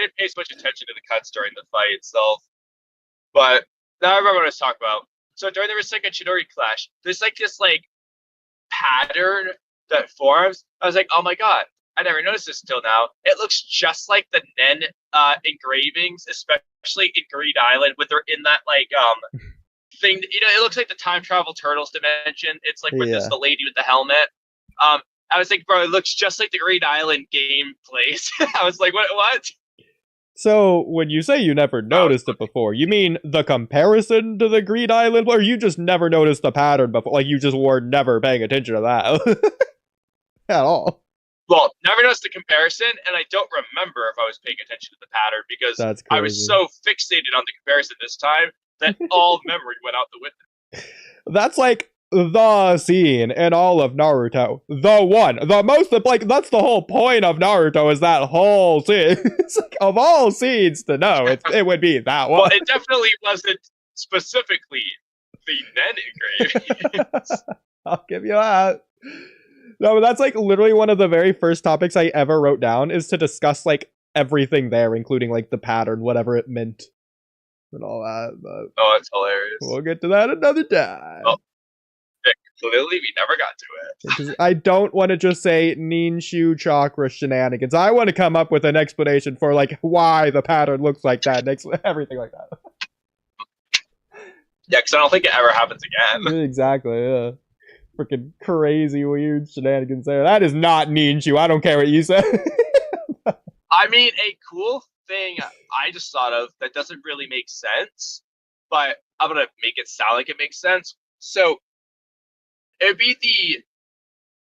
didn't pay so much attention to the cuts during the fight itself. But now I remember what I was talking about. So during the Rasengan Chidori clash, there's like this like pattern that forms. I was like, oh my god, I never noticed this until now. It looks just like the Nen engravings, especially in Greed Island, when they're in that like thing. You know, it looks like the time travel turtles dimension. It's like where there's the lady with the helmet. I was like, bro, it looks just like the Greed Island game plays. I was like, what? So, when you say you never noticed it before, you mean the comparison to the Greed Island, or you just never noticed the pattern before? Like, you just were never paying attention to that at all? Well, never noticed the comparison, and I don't remember if I was paying attention to the pattern because I was so fixated on the comparison this time that all memory went out the window. That's like the scene in all of Naruto. The one. The most, like, that's the whole point of Naruto, is that whole scene. It's like, of all scenes to know, it would be that one. Well, it definitely wasn't specifically the Nen engravings. I'll give you that. No, but that's like literally one of the very first topics I ever wrote down, is to discuss like everything there, including like the pattern, whatever it meant, and all that. But oh, it's hilarious. We'll get to that another time. Oh. Clearly, we never got to it. I don't want to just say Ninshu chakra shenanigans. I want to come up with an explanation for like why the pattern looks like that, everything like that. Yeah, because I don't think it ever happens again. Exactly, yeah. Freaking crazy, weird shenanigans there. That is not Ninshu. I don't care what you say. I mean, a cool thing I just thought of that doesn't really make sense, but I'm going to make it sound like it makes sense. So, it would be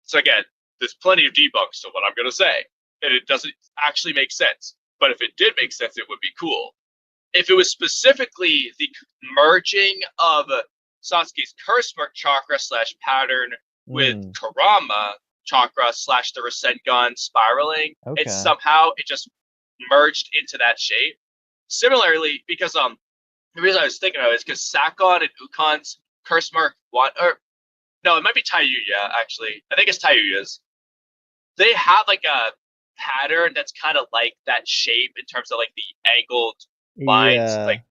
so again, there's plenty of debunks to what I'm going to say, and it doesn't actually make sense. But if it did make sense, it would be cool. If it was specifically the merging of Sasuke's curse mark chakra / pattern with Kurama chakra / the Rasengan spiraling, and somehow it just merged into that shape. Similarly, because the reason I was thinking of it is because Sakon and Ukon's curse mark no, it might be Tayuya, actually. I think it's Tayuya's. They have like a pattern that's kind of like that shape in terms of like the angled lines, like,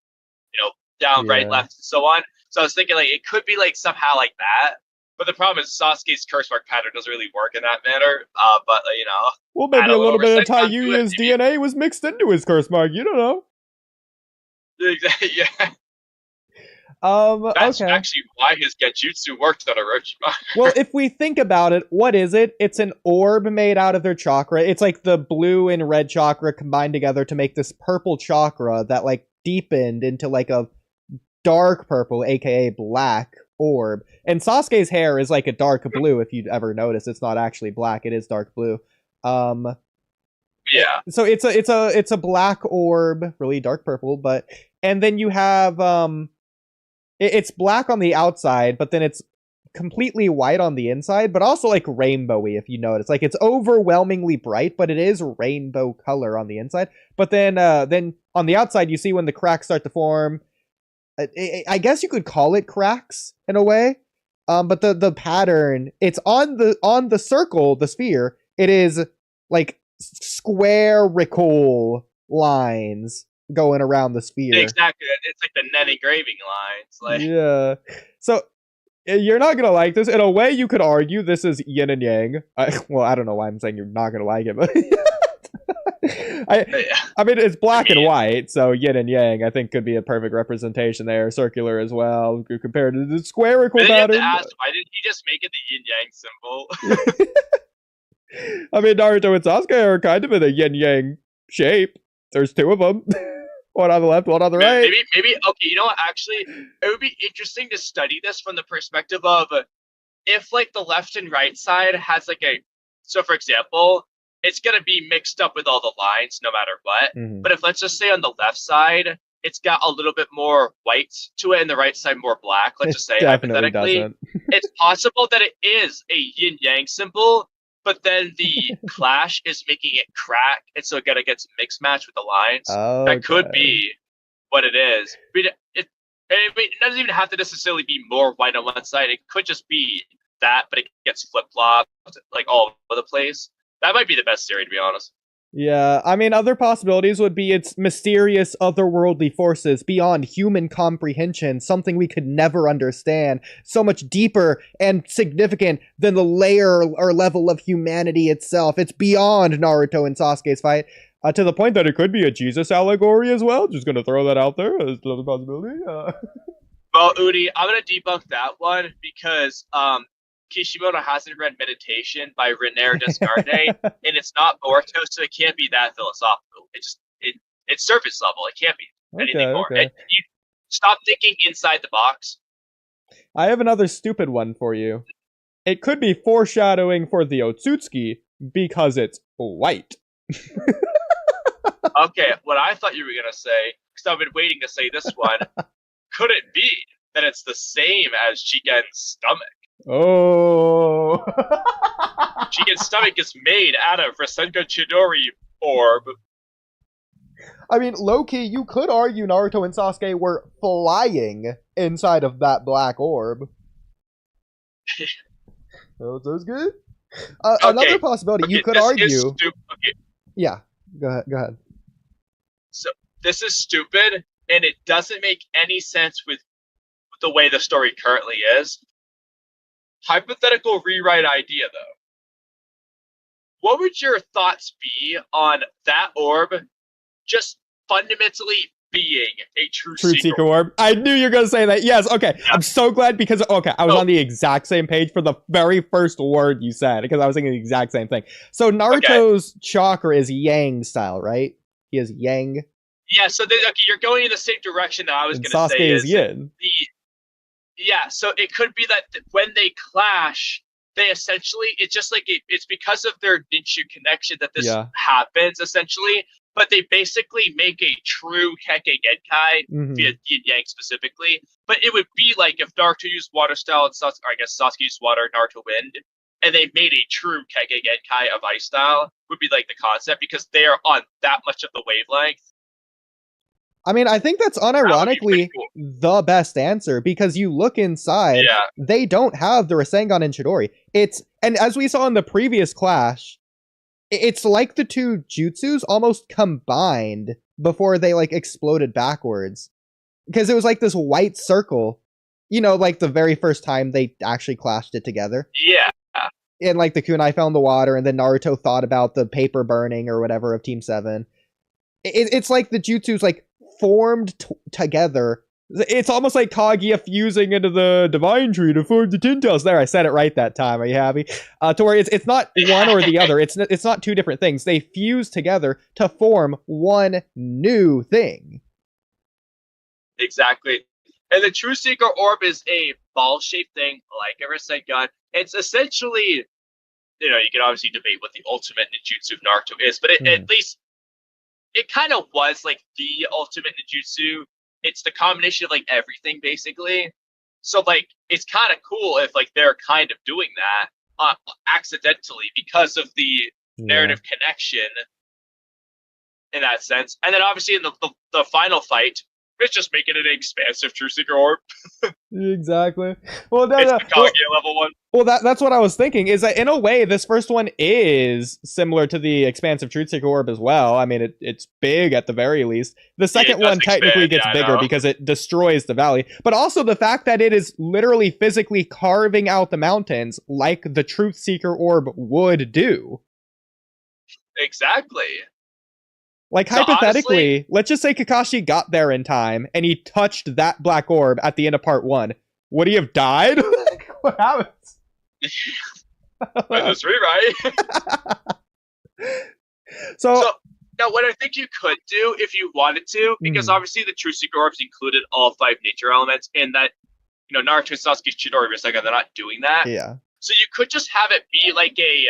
you know, down, right, left, and so on. So I was thinking like it could be like somehow like that. But the problem is Sasuke's curse mark pattern doesn't really work in that manner. But, you know. Well, maybe a little bit of Tayuya's DNA was mixed into his curse mark. You don't know. Yeah. That's actually why his Genjutsu worked on Orochimaru. Well, if we think about it, what is it? It's an orb made out of their chakra. It's like the blue and red chakra combined together to make this purple chakra that like deepened into like a dark purple, aka black orb. And Sasuke's hair is like a dark blue, if you'd ever notice. It's not actually black, it is dark blue. Yeah. So it's a black orb, really dark purple, and then you have it's black on the outside, but then it's completely white on the inside, but also like rainbowy, if you notice. Like it's overwhelmingly bright, but it is rainbow color on the inside. But then on the outside, you see when the cracks start to form. I guess you could call it cracks in a way. But the pattern, it's on the circle, the sphere. It is like squarical lines going around the sphere. Exactly. It's like the net engraving lines. Like, yeah. So you're not gonna like this. In a way, you could argue this is yin and yang. Well, I don't know why I'm saying you're not gonna like it, but I mean, it's black and white, so yin and yang, I think, could be a perfect representation there. Circular as well, compared to the squarical pattern. Ask, why didn't he just make it the yin yang symbol? I mean, Naruto and Sasuke are kind of in a yin yang shape. There's two of them. One on the left, one on the right. Maybe. Okay, you know what? Actually, it would be interesting to study this from the perspective of if, like, the left and right side has like a. So, for example, it's gonna be mixed up with all the lines, no matter what. Mm-hmm. But if let's just say on the left side, it's got a little bit more white to it, and the right side more black. Let's just say hypothetically, it's possible that it is a yin yang symbol. But then the clash is making it crack, and so it gets mixed match with the lines. Okay. That could be what it is. It doesn't even have to necessarily be more white on one side. It could just be that, but it gets flip-flopped like all over the place. That might be the best theory, to be honest. Yeah, I mean, other possibilities would be its mysterious otherworldly forces beyond human comprehension, something we could never understand, so much deeper and significant than the layer or level of humanity itself. It's beyond Naruto and Sasuke's fight, to the point that it could be a Jesus allegory as well. Just gonna throw that out there as another possibility. Well, Oodie, I'm gonna debunk that one because Kishimoto hasn't read Meditation by René Descartes, and it's not Boruto, so it can't be that philosophical. It's surface level. It can't be anything more. Okay. You stop thinking inside the box. I have another stupid one for you. It could be foreshadowing for the Otsutsuki because it's white. Okay, what I thought you were gonna say, because I've been waiting to say this one, could it be that it's the same as Chigen's stomach? Oh. Chigen's stomach is made out of Rasengan Chidori orb. I mean, low-key, you could argue Naruto and Sasuke were flying inside of that black orb. So it's good. Okay. Another possibility, you could argue... Okay. Yeah, go ahead. So, this is stupid, and it doesn't make any sense with the way the story currently is. Hypothetical rewrite idea, though. What would your thoughts be on that orb just fundamentally being a true seeker orb? I knew you were going to say that. Yes, okay. Yeah. I'm so glad because, I was on the exact same page for the very first word you said because I was thinking the exact same thing. So Naruto's chakra is yang style, right? He is yang. Yeah, so you're going in the same direction that I was going to say. Sasuke is yin. Yeah, so it could be that when they clash, they essentially, it's just like, it's because of their Ninshu connection that this happens, essentially. But they basically make a true Kekkei Genkai, via Yin Yang specifically. But it would be like if Naruto used water style and Sasuke used water, Naruto wind, and they made a true Kekkei Genkai of ice style, would be like the concept, because they are on that much of the wavelength. I mean, I think that's unironically the best answer, because you look inside, they don't have the Rasengan and Chidori. And as we saw in the previous clash, it's like the two jutsus almost combined before they like exploded backwards. Because it was like this white circle, like the very first time they actually clashed it together. Yeah. And like the kunai fell in the water, and then Naruto thought about the paper burning or whatever of Team 7. It's like the jutsus like formed together. It's almost like Kaguya fusing into the Divine Tree to form the Tintails. There, I said it right that time. Are you happy? To where it's not one or the other. It's not two different things. They fuse together to form one new thing. Exactly. And the True Seeker Orb is a ball-shaped thing, like a Rasengan. It's essentially, you can obviously debate what the ultimate ninjutsu of Naruto is, but at least it kind of was like the ultimate ninjutsu. It's the combination of like everything, basically. So like, it's kind of cool if like they're kind of doing that accidentally because of the narrative connection in that sense. And then obviously in the final fight, it's just making it an expansive True Seeker Orb. Exactly. Well, it's the Kaguya level one. Well, that's what I was thinking, is that in a way, this first one is similar to the expansive True Seeker Orb as well. I mean, it's big at the very least. The second one technically gets bigger because it destroys the valley. But also the fact that it is literally physically carving out the mountains like the Truth Seeker Orb would do. Exactly. Like, so hypothetically, honestly, let's just say Kakashi got there in time, and he touched that black orb at the end of part 1. Would he have died? What happens? That's right. So, now what I think you could do, if you wanted to, because obviously the True Seeker Orbs included all 5 nature elements, and that, Naruto, Sasuke, Chidori, Rasengan, they're not doing that. Yeah. So you could just have it be like I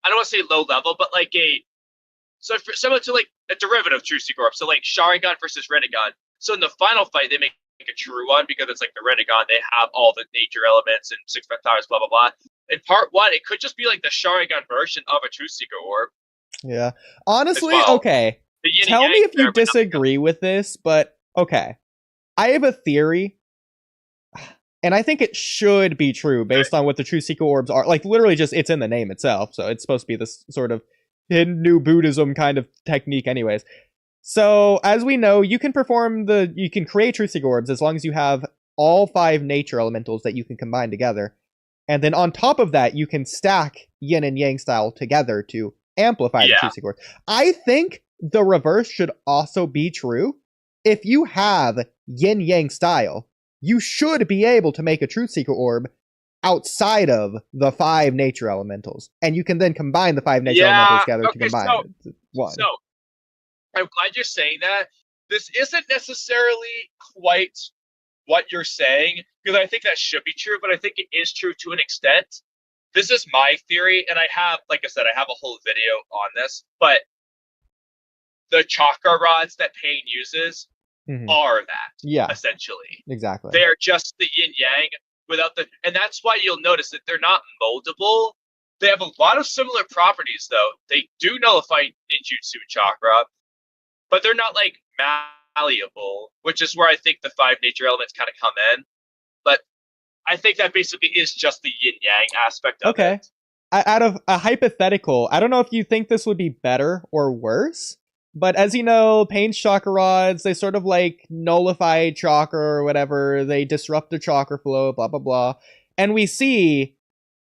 don't want to say low level, but like similar to like a derivative of True Seeker Orb. So like Sharingan versus Rinnegan. So in the final fight, they make a true one because it's like the Rinnegan. They have all the nature elements and 6 powers, blah, blah, blah. In part 1, it could just be like the Sharingan version of a True Seeker Orb. Yeah. Honestly, okay. Tell me if you disagree with this, but okay. I have a theory, and I think it should be true based on what the True Seeker Orbs are. Like, literally just, it's in the name itself, so it's supposed to be this sort of Hindu Buddhism kind of technique anyways. So, as we know, you can create truth seeker orbs as long as you have all 5 nature elementals that you can combine together. And then on top of that, you can stack yin and yang style together to amplify the truth seeker orb. I think the reverse should also be true. If you have yin yang style, you should be able to make a truth seeker orb outside of the 5 nature elementals. And you can then combine the 5 nature elementals together to combine one. So, I'm glad you're saying that. This isn't necessarily quite what you're saying, because I think that should be true, but I think it is true to an extent. This is my theory, and I have, like I said, I have a whole video on this, but the chakra rods that Pain uses are that, essentially. Exactly. They're just the yin-yang without the... And that's why you'll notice that they're not moldable. They have a lot of similar properties, though. They do nullify ninjutsu chakra, but they're not, like, malleable, which is where I think the 5 nature elements kind of come in. But I think that basically is just the yin-yang aspect of it. Out of a hypothetical, I don't know if you think this would be better or worse, but as you know, Pain's chakra rods, they sort of like nullify chakra or whatever, they disrupt the chakra flow, blah blah blah. And we see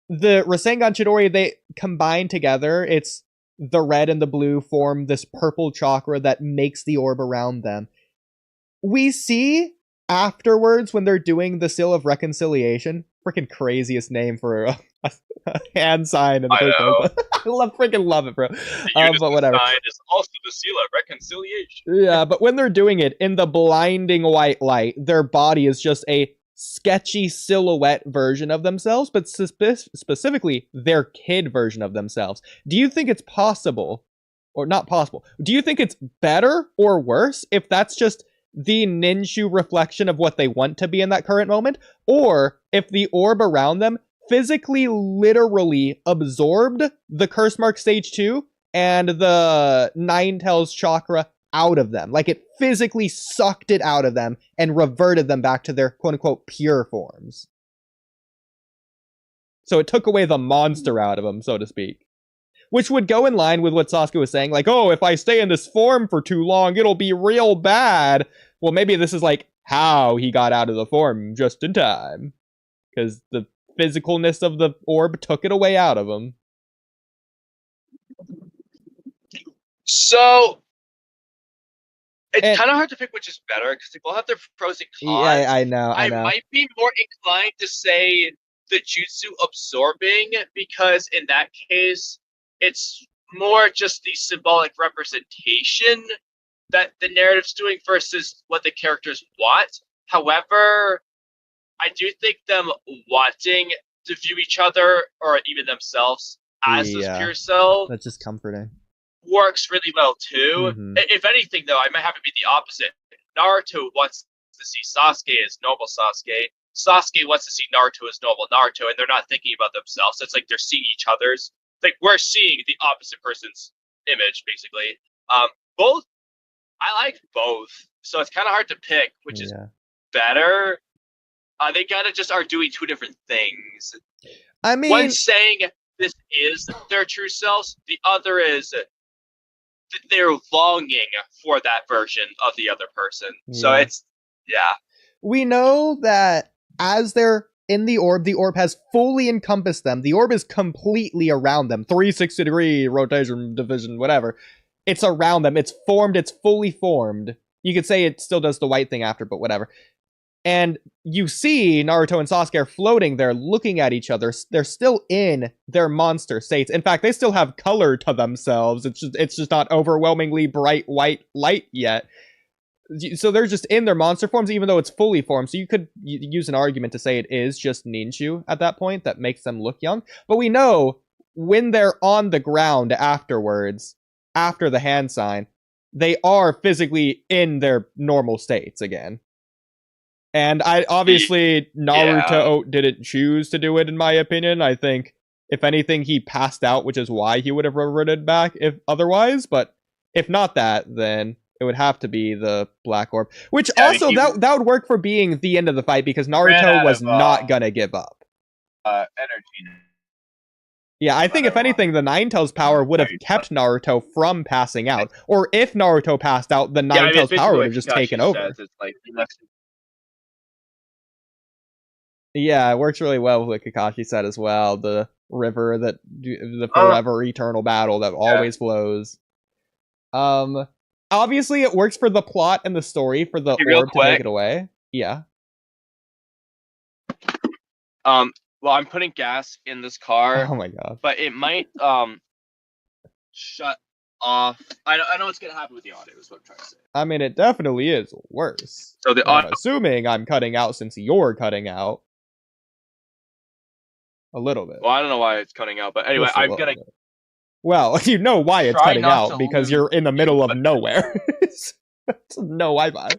the Rasengan Chidori, they combine together, it's the red and the blue form this purple chakra that makes the orb around them. We see afterwards when they're doing the Seal of Reconciliation, freaking craziest name for a hand sign in the first place. I love it, bro. But whatever. Sign is also the Seal of Reconciliation. Yeah, but when they're doing it in the blinding white light, their body is just a sketchy silhouette version of themselves, but specifically their kid version of themselves. Do you think it's possible, or not possible, do you think it's better or worse if that's just the ninju reflection of what they want to be in that current moment, or if the orb around them physically, literally absorbed the Curse Mark Stage 2 and the Nine Tails chakra out of them? Like, it physically sucked it out of them and reverted them back to their quote-unquote pure forms. So it took away the monster out of them, so to speak. Which would go in line with what Sasuke was saying, like, oh, if I stay in this form for too long, it'll be real bad. Well, maybe this is like how he got out of the form just in time. Because the physicalness of the orb took it away out of him. So, it's kind of hard to pick which is better, because they both have their pros and cons. Yeah, I know. I might be more inclined to say the jutsu absorbing, because in that case, it's more just the symbolic representation that the narrative's doing versus what the characters want. However, I do think them wanting to view each other, or even themselves, as this pure self, that's just comforting, works really well too. If anything, though, I might have it be the opposite. Naruto wants to see Sasuke as normal Sasuke. Sasuke wants to see Naruto as normal Naruto, and they're not thinking about themselves. It's like they're seeing each other's. Like, we're seeing the opposite person's image, basically. Both, I like both, so it's kind of hard to pick which is better. They kind of just are doing two different things. I mean, one's saying this is their true selves, the other is they're longing for that version of the other person. So it's, we know that as they're in the orb has fully encompassed them. The orb is completely around them. 360-degree rotation, division, whatever. It's around them. It's formed. It's fully formed. You could say it still does the white thing after, but whatever. And you see Naruto and Sasuke are floating there, looking at each other. They're still in their monster states. In fact, they still have color to themselves. It's just not overwhelmingly bright white light yet. So they're just in their monster forms, even though it's fully formed. So you could use an argument to say it is just ninju at that point that makes them look young. But we know when they're on the ground afterwards, after the hand sign, they are physically in their normal states again. And obviously Naruto didn't choose to do it, in my opinion. I think, if anything, he passed out, which is why he would have reverted back if otherwise. But if not that, then it would have to be the black orb. Which also, that would work for being the end of the fight, because Naruto was not gonna give up. Energy. Yeah, I think if anything, the Nine-Tails power would have kept Naruto from passing out. Or if Naruto passed out, the Nine-Tails power would have just taken over. It's like, Yeah, it works really well with what Kakashi said as well. The river that the forever eternal battle that always flows. Obviously it works for the plot and the story for the orb to take it away. Yeah. Well, I'm putting gas in this car. Oh my god. But it might shut off. I know what's gonna happen with the audio is what I'm trying to say. I mean, it definitely is worse. So the audio, I'm assuming I'm cutting out since you're cutting out. A little bit. Well, I don't know why it's cutting out, but anyway, I'm gonna. Well, you know why it's cutting out because you're in the middle of nowhere. No Wi-Fi.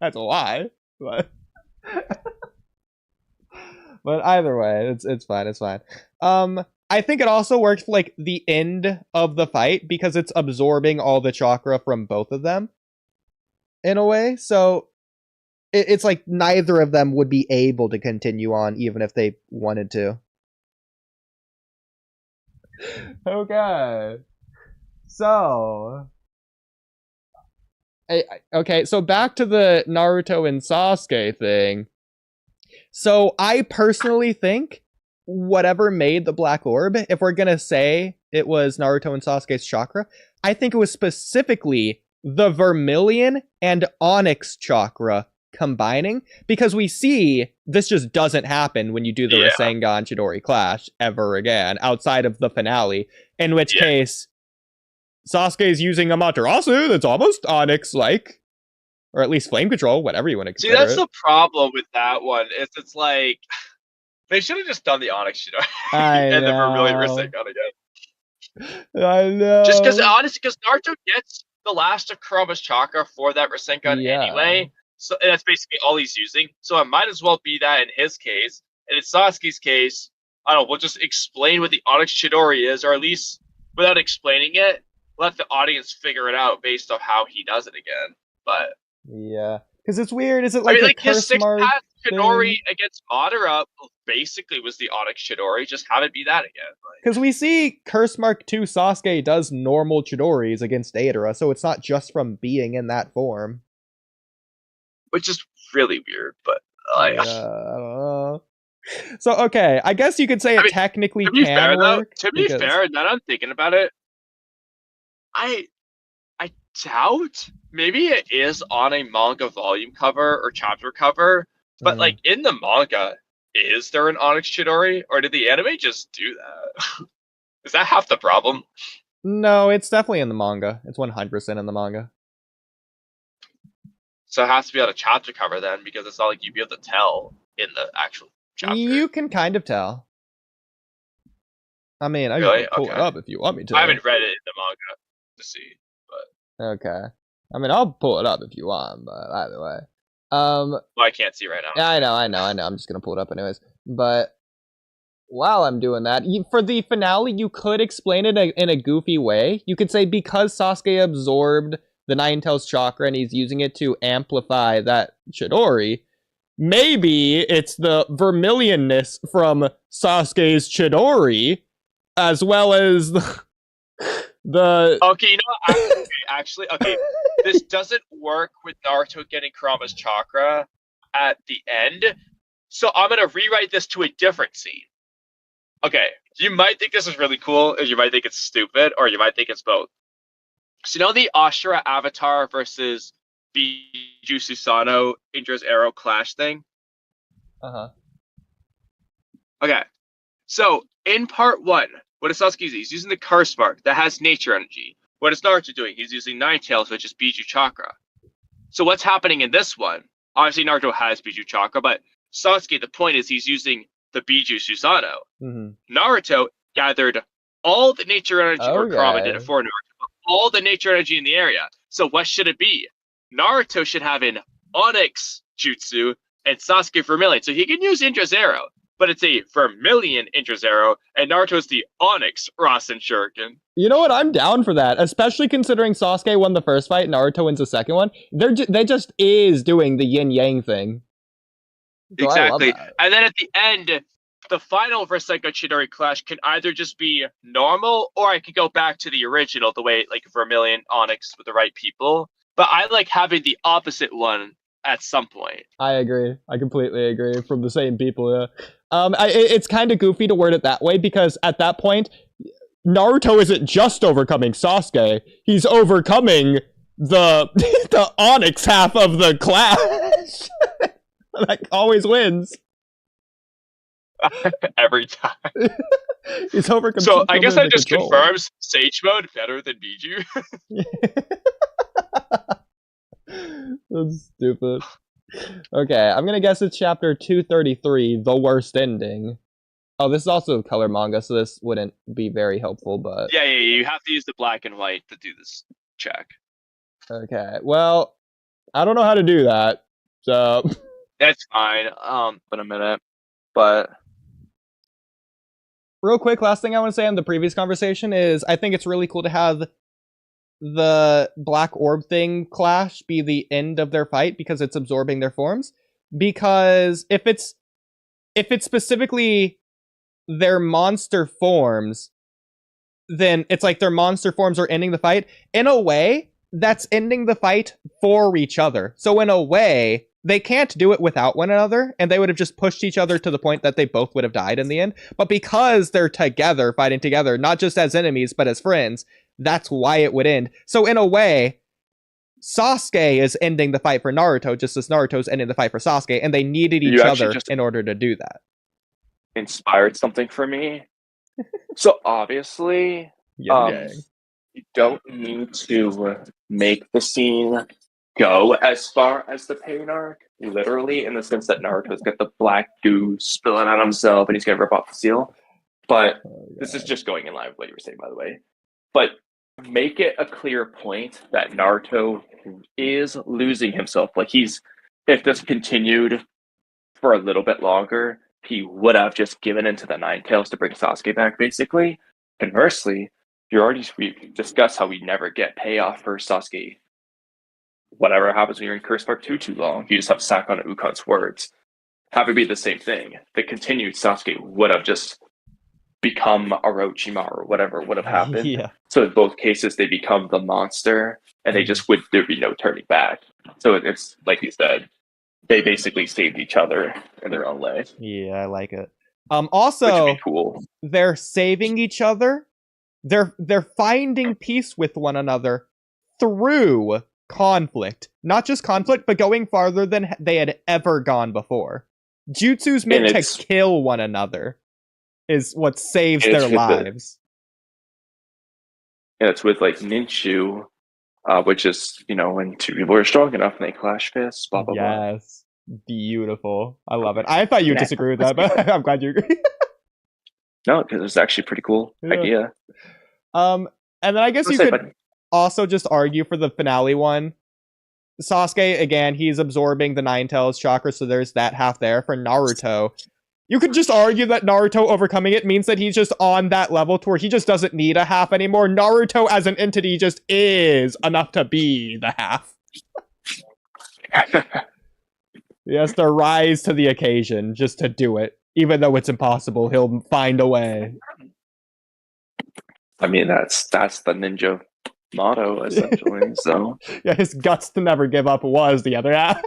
That's why. But but either way, it's fine. It's fine. I think it also works for like the end of the fight because it's absorbing all the chakra from both of them in a way. So it's like neither of them would be able to continue on even if they wanted to. Okay. So okay, so back to the Naruto and Sasuke thing. So I personally think whatever made the black orb, if we're gonna say it was Naruto and Sasuke's chakra, I think it was specifically the vermilion and onyx chakra combining, because we see this just doesn't happen when you do the Rasengan Chidori clash ever again, outside of the finale, in which case Sasuke's using Amaterasu that's almost onyx-like, or at least flame control, whatever you want to consider. See, that's the problem with that one. It's like they should have just done the onyx shit and the vermilion Rasengan again. I know. Just because Naruto gets the last of Kurama's chakra for that Rasengan anyway. So that's basically all he's using. So it might as well be that in his case. And in Sasuke's case, I don't know, we'll just explain what the Onyx Chidori is, or at least without explaining it, let the audience figure it out based on how he does it again. But yeah, because it's weird. Is it like, like his six-path Chidori against Madara basically was the Onyx Chidori. Just have it be that again. Because we see Curse Mark 2 Sasuke does normal Chidoris against Deidara, so it's not just from being in that form. Which is really weird, but I don't know. So okay, I guess you could say it technically can work. To be fair, now I'm thinking about it, I doubt maybe it is on a manga volume cover or chapter cover, but like in the manga, is there an Onyx Chidori, or did the anime just do that? Is that half the problem? No, it's definitely in the manga. It's 100% in the manga. So it has to be on a chapter cover then, because it's not like you'd be able to tell in the actual chapter. You can kind of tell. I mean, I can pull it up if you want me to. I haven't read it in the manga to see, but okay. I mean, I'll pull it up if you want, but either way. Well, I can't see right now. Yeah, I know. I'm just gonna pull it up anyways. But while I'm doing that, for the finale, you could explain it in a goofy way. You could say because Sasuke absorbed the Nine-Tails chakra and he's using it to amplify that Chidori, maybe it's the vermilionness from Sasuke's Chidori, as well as the okay, you know what? Actually, this doesn't work with Naruto getting Kurama's chakra at the end, so I'm gonna rewrite this to a different scene. Okay, you might think this is really cool, or you might think it's stupid, or you might think it's both. So you know the Ashura Avatar versus Biju Susanoo Indra's Arrow clash thing? Uh-huh. Okay. So in part 1, what is Sasuke using? He's using the curse mark that has nature energy. What is Naruto doing? He's using Nine-Tails, which is Biju Chakra. So what's happening in this one? Obviously Naruto has Biju Chakra, but Sasuke, the point is he's using the Biju Susanoo. Mm-hmm. Naruto gathered all the nature energy, or Kurama did it for Naruto. All the nature energy in the area. So what should it be? Naruto should have an Onyx Jutsu and Sasuke Vermilion. So he can use Indra's Arrow, but it's a Vermilion Indra's Arrow, and Naruto's the Onyx Rasen Shuriken. You know what? I'm down for that, especially considering Sasuke won the first fight, Naruto wins the second one. They just is doing the yin-yang thing. So exactly. And then at the end, the final Rasengan Chidori clash can either just be normal, or I could go back to the original, the way like Vermilion Onyx with the right people. But I like having the opposite one at some point. I agree. I completely agree. From the same people, yeah. It's kind of goofy to word it that way, because at that point, Naruto isn't just overcoming Sasuke. He's overcoming the the Onyx half of the clash. That always wins. Every time. He's overcome. So I guess that just control. confirms Sage Mode better than Biju. That's stupid. Okay, I'm gonna guess it's chapter 233, the worst ending. Oh, this is also color manga, so this wouldn't be very helpful, but... Yeah, you have to use the black and white to do this check. Okay, well, I don't know how to do that, so... That's fine, in a minute, but... Real quick, last thing I want to say on the previous conversation is I think it's really cool to have the black orb thing clash be the end of their fight, because it's absorbing their forms. Because if it's specifically their monster forms, then it's like their monster forms are ending the fight. In a way, that's ending the fight for each other. So in a way, they can't do it without one another, and they would have just pushed each other to the point that they both would have died in the end. But because they're together, fighting together, not just as enemies, but as friends, that's why it would end. So in a way, Sasuke is ending the fight for Naruto, just as Naruto's ending the fight for Sasuke, and they needed each other in order to do that. Inspired something for me. So obviously, you don't need to make the scene go as far as the pain arc, literally, in the sense that Naruto's got the black goo spilling on himself and he's gonna rip off the seal. But this is just going in line with what you were saying, by the way. But make it a clear point that Naruto is losing himself. Like, if this continued for a little bit longer, he would have just given into the Nine Tails to bring Sasuke back, basically. Conversely, we discussed how we never get payoff for Sasuke. Whatever happens when you're in Curse Part 2 too long, you just have Sakon and Ukon's words. Have it be the same thing. The continued Sasuke would have just become Orochimaru or whatever would have happened. Yeah. So in both cases, they become the monster, and there'd be no turning back. So it's like you said, they basically saved each other in their own way. Yeah, I like it. Also, which would be cool. They're saving each other. They're finding peace with one another through conflict. Not just conflict, but going farther than they had ever gone before. Jutsu's meant to kill one another is what saves their lives. And it's with like Ninshu, which is, when two people are strong enough and they clash fists, blah, blah, blah. Yes. Beautiful. I love it. I thought you would disagree with that, but I'm glad you agree. No, because it's actually a pretty cool idea. And then I guess you could also just argue for the finale one. Sasuke, again, he's absorbing the Nine Tails chakra, so there's that half there. For Naruto, you could just argue that Naruto overcoming it means that he's just on that level to where he just doesn't need a half anymore. Naruto as an entity just is enough to be the half. He has to rise to the occasion just to do it. Even though it's impossible, he'll find a way. I mean, that's the ninja motto, essentially. So yeah, his guts to never give up was the other half.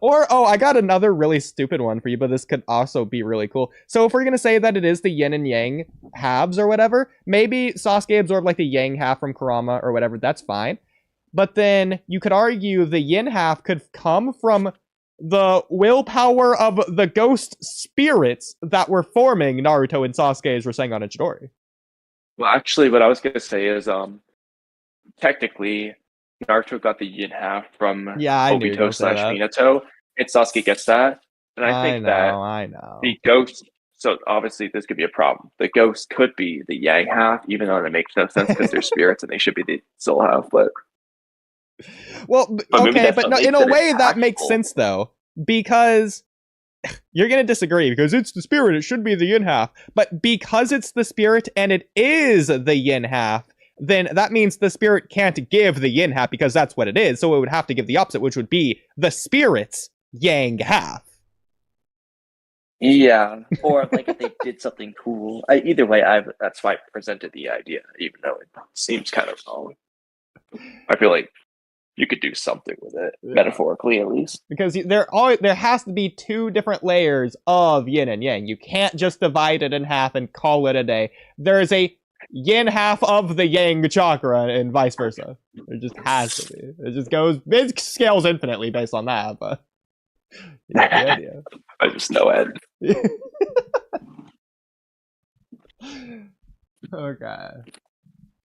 Or, I got another really stupid one for you, but this could also be really cool. So if we're going to say that it is the yin and yang halves or whatever, maybe Sasuke absorbed like the yang half from Kurama or whatever, that's fine. But then you could argue the yin half could come from the willpower of the ghost spirits that were forming Naruto and Sasuke's Rasengan and Chidori. Well, actually, what I was going to say is, technically, Naruto got the yin half from Obito / Minato, and Sasuke gets that. And I think the ghost, so obviously this could be a problem. The ghost could be the yang half, even though it makes no sense because they're spirits and they should be the soul half, but... Well, okay, but no, in a way that makes sense, though, because you're going to disagree, because it's the spirit, it should be the yin half, but because it's the spirit and it is the yin half, then that means the spirit can't give the yin half because that's what it is, so it would have to give the opposite, which would be the spirit's yang half. Yeah, or like if they did something cool. Either way, that's why I presented the idea, even though it seems kind of wrong. I feel like you could do something with it, metaphorically at least. Because there has to be two different layers of yin and yang. You can't just divide it in half and call it a day. There is a yin half of the yang chakra and vice versa. There just has to be. It scales infinitely based on that, but you get the idea. I just know it. Okay.